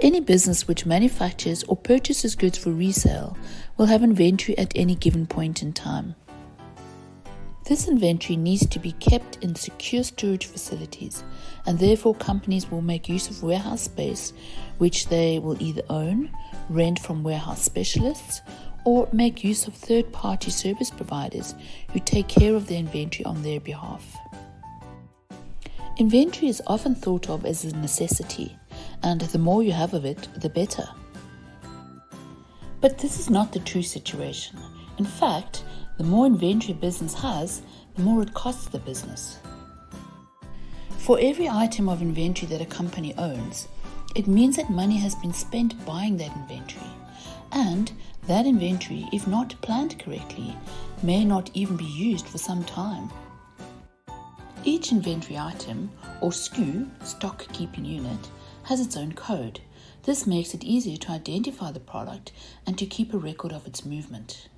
Any business which manufactures or purchases goods for resale will have inventory at any given point in time. This inventory needs to be kept in secure storage facilities, and therefore companies will make use of warehouse space which they will either own, rent from warehouse specialists, or make use of third-party service providers who take care of their inventory on their behalf. Inventory is often thought of as a necessity, and the more you have of it, the better. But this is not the true situation. In fact, the more inventory a business has, the more it costs the business. For every item of inventory that a company owns, it means that money has been spent buying that inventory, and that inventory, if not planned correctly, may not even be used for some time. Each inventory item, or SKU, stock keeping unit, has its own code. This makes it easier to identify the product and to keep a record of its movement.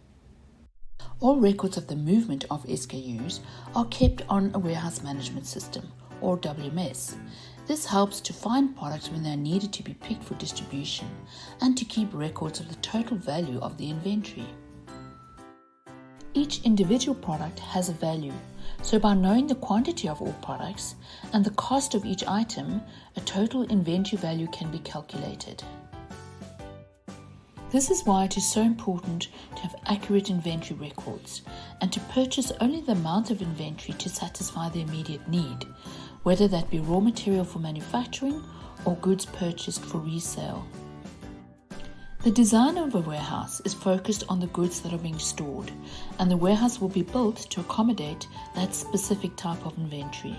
All records of the movement of SKUs are kept on a warehouse management system, or WMS. This helps to find products when they are needed to be picked for distribution and to keep records of the total value of the inventory. Each individual product has a value, so by knowing the quantity of all products and the cost of each item, a total inventory value can be calculated. This is why it is so important to have accurate inventory records and to purchase only the amount of inventory to satisfy the immediate need, whether that be raw material for manufacturing or goods purchased for resale. The design of a warehouse is focused on the goods that are being stored, and the warehouse will be built to accommodate that specific type of inventory.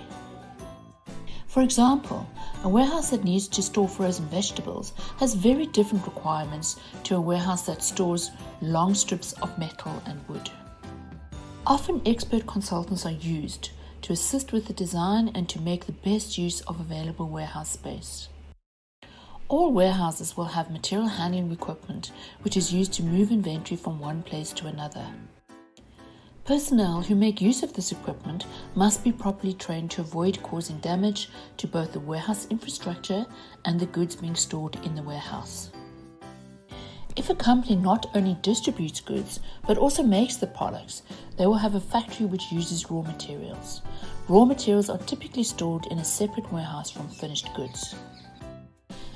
For example, a warehouse that needs to store frozen vegetables has very different requirements to a warehouse that stores long strips of metal and wood. Often expert consultants are used to assist with the design and to make the best use of available warehouse space. All warehouses will have material handling equipment which is used to move inventory from one place to another. Personnel who make use of this equipment must be properly trained to avoid causing damage to both the warehouse infrastructure and the goods being stored in the warehouse. If a company not only distributes goods but also makes the products, they will have a factory which uses raw materials. Raw materials are typically stored in a separate warehouse from finished goods.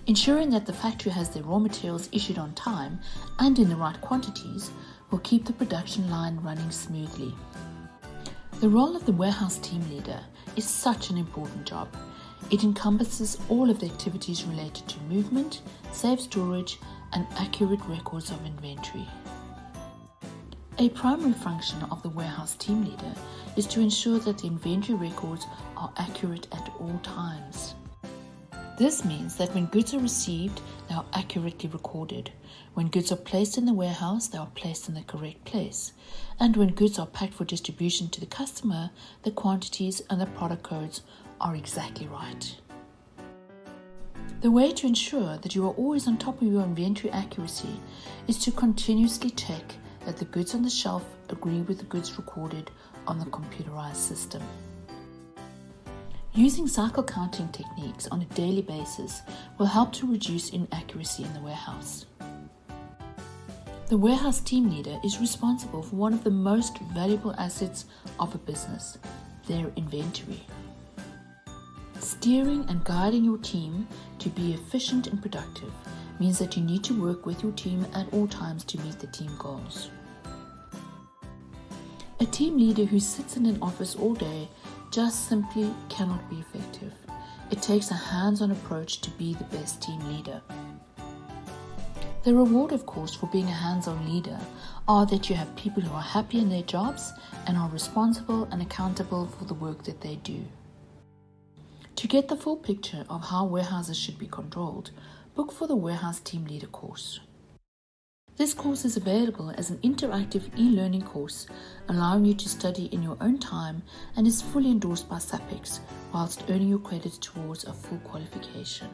Ensuring that the factory has their raw materials issued on time and in the right quantities will keep the production line running smoothly. The role of the warehouse team leader is such an important job. It encompasses all of the activities related to movement, safe storage, and accurate records of inventory. A primary function of the warehouse team leader is to ensure that the inventory records are accurate at all times. This means that when goods are received, they are accurately recorded. When goods are placed in the warehouse, they are placed in the correct place. And when goods are packed for distribution to the customer, the quantities and the product codes are exactly right. The way to ensure that you are always on top of your inventory accuracy is to continuously check that the goods on the shelf agree with the goods recorded on the computerized system. Using cycle counting techniques on a daily basis will help to reduce inaccuracy in the warehouse. The warehouse team leader is responsible for one of the most valuable assets of a business, their inventory. Steering and guiding your team to be efficient and productive means that you need to work with your team at all times to meet the team goals. A team leader who sits in an office all day just simply cannot be effective. It takes a hands-on approach to be the best team leader. The reward, of course, for being a hands-on leader are that you have people who are happy in their jobs and are responsible and accountable for the work that they do. To get the full picture of how warehouses should be controlled, book for the Warehouse Team Leader course. This course is available as an interactive e-learning course, allowing you to study in your own time and is fully endorsed by SAPEX, whilst earning your credits towards a full qualification.